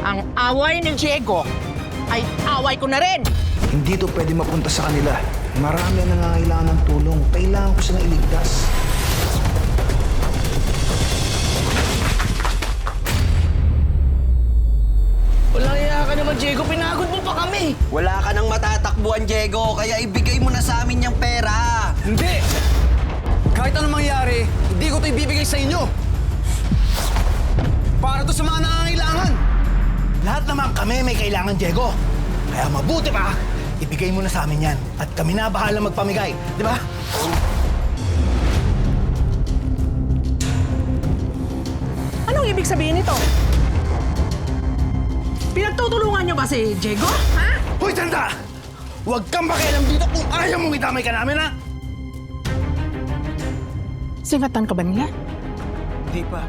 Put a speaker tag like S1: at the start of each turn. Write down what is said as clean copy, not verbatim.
S1: Ang away ni Diego ay away ko na rin.
S2: Hindi to pwede mapunta sa kanila. Marami ang nangangailangan ng tulong. Kailangan ko silang iligtas.
S3: Walang iya ka naman, Diego. Pinagod mo pa kami.
S4: Wala ka nang matatakbuhan, Diego, kaya ibigay mo na sa amin yung pera.
S5: Hindi! Kahit anong mangyari, hindi ko ito ibibigay sa inyo. Para to sa mga nangangailangan.
S3: Lahat naman kami may kailangan, Diego. Kaya mabuti pa, ibigay mo na sa amin yan. At kami na bahala magpamigay. Di ba?
S1: Anong ibig sabihin nito? Pinagtutulungan niyo ba si Diego? Ha?
S3: Hoy, tanda! Huwag kang makialam dito kung ayaw mong itamay ka namin, ha?
S1: Singatan ka ba nila?
S5: Hindi pa.